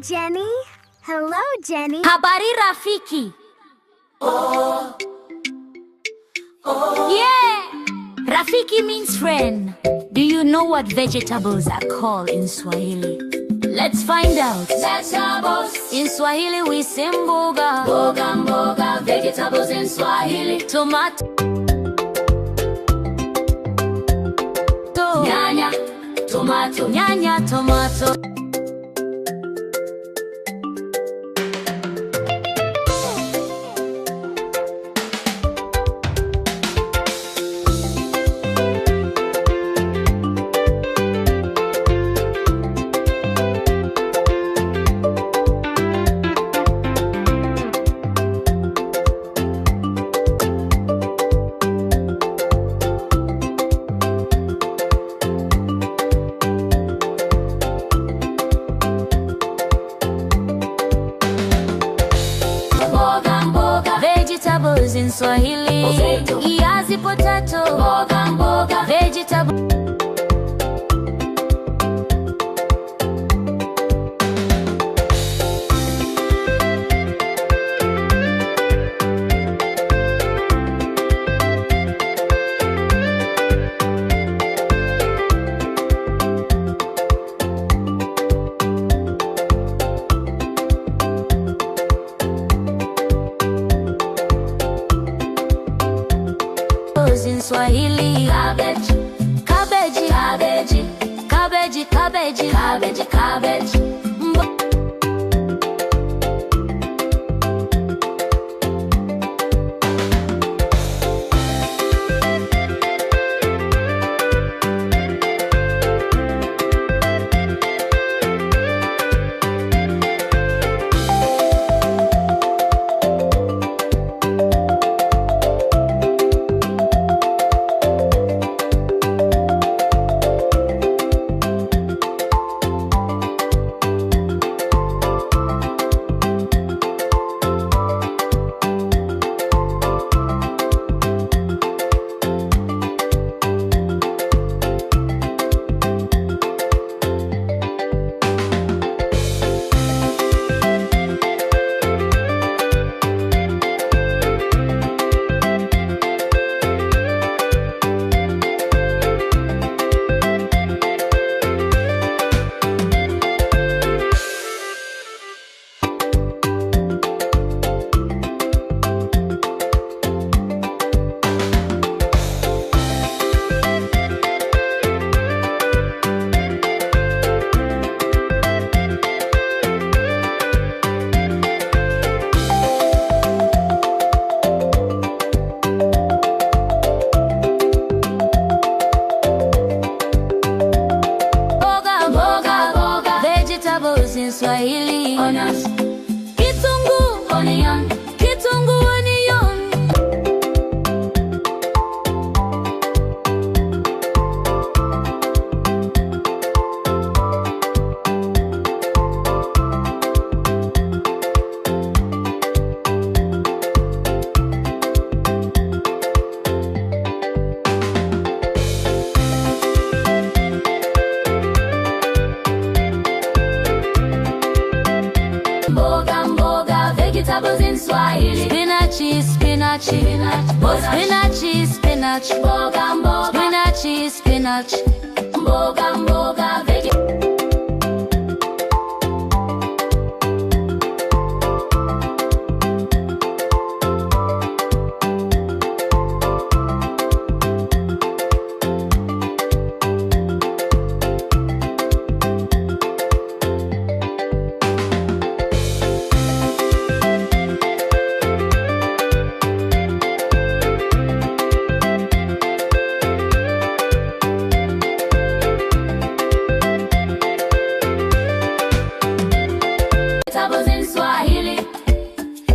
Jenny. Hello, Jenny. Habari rafiki. Yeah! Rafiki means friend. Do you know what vegetables are called in Swahili? Let's find out. Vegetables. In Swahili we say mboga. Mboga, mboga. Vegetables in Swahili. Tomato. Nyanya. Tomato. Nyanya, tomato. Vegetables in Swahili. Potato. Kiazi, potato. Mboga, mboga. Vegetable. In Swahili. Cabbage. Cabbage. Cabbage. Cabbage, cabbage. Cabbage, cabbage. In Swahili. Onions. Kitunguu. Onion. Kitunguu, onion. Mboga, mboga. Vegetables in Swahili. Spinachi, spinachi. Spinachi, spinach. Mboga, mboga. Spinachi, spinach. Mboga, mboga. Vegetables in Swahili.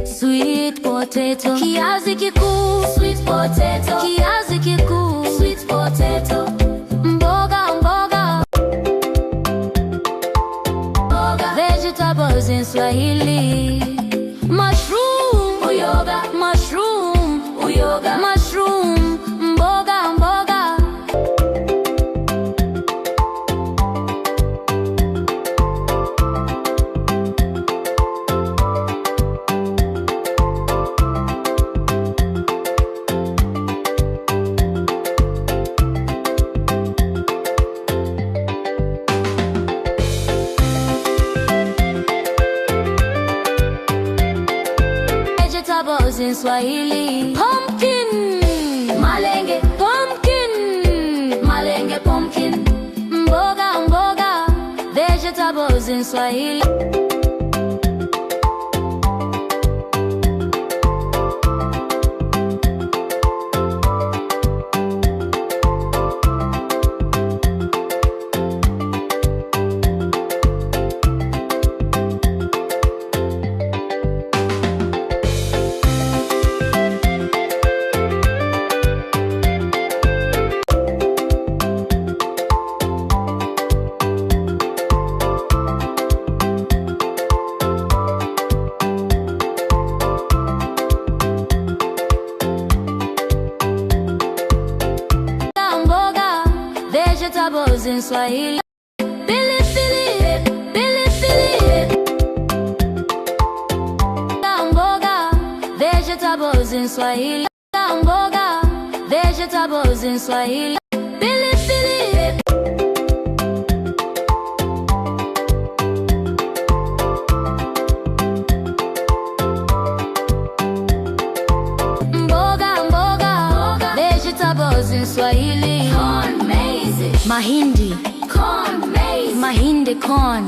Sweet potato. Kiazi, kikuu. Sweet potato. Kiazi, kikuu. Sweet potato. Mboga, mboga. Mboga. Vegetables in Swahili. Mushroom. Uyoga. Mushroom. Uyoga. Mushroom. Mboga, mboga. vegetables in Swahili. Pumpkin, Malenge, pumpkin, malenge, pumpkin. Mboga, mboga, vegetables in Swahili. Vegetables in Swahili. Pilipili, pilipili. Mboga, vegetables in Swahili. Mboga, vegetables in Swahili. Pilipili. Mboga, mboga, vegetables in Swahili. Corn, maize, Mahindi, corn, maize. Mahindi corn.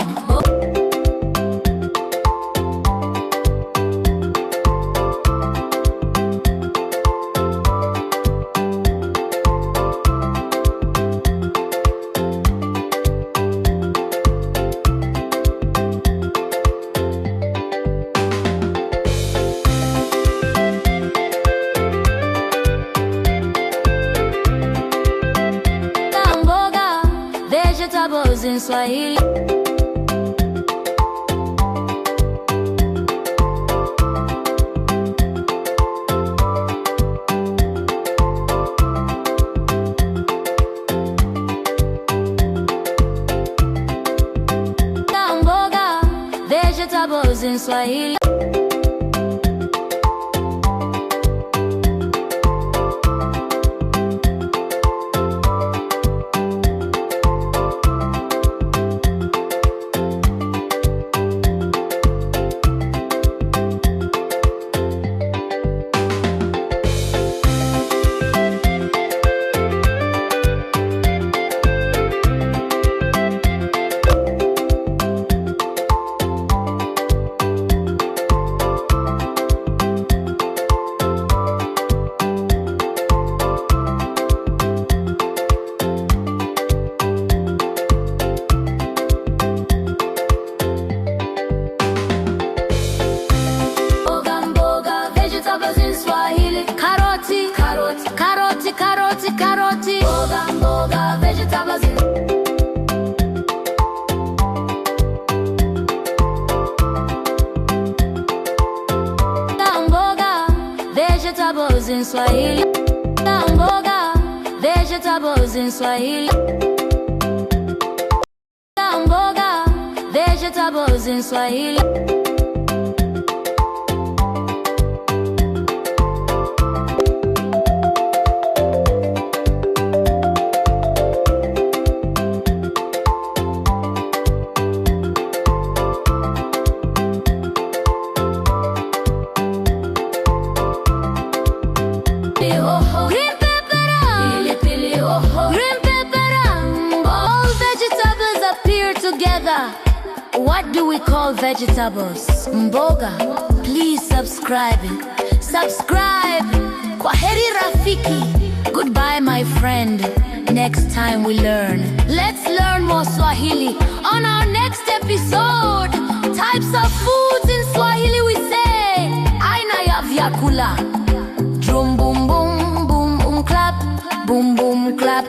Vegetables in Swahili. Mboga, vegetables in Swahili. Karoti, Karoti, karoti, karoti, karoti. mboga, mboga, vegetables in Mboga, vegetables in Swahili. Mboga, vegetables in Swahili. Mboga, vegetables in Swahili. Hoho, Green pepper, pilipili, hoho. green pepper. All vegetables appear together. What do we call vegetables? Mboga. Please subscribe. Subscribe. Kwaheri rafiki. Goodbye, my friend. Next time we learn. Let's learn more Swahili on our next episode. Types of foods in Swahili we say. Aina ya vyakula. Drum boom boom boom boom clap. Boom boom clap.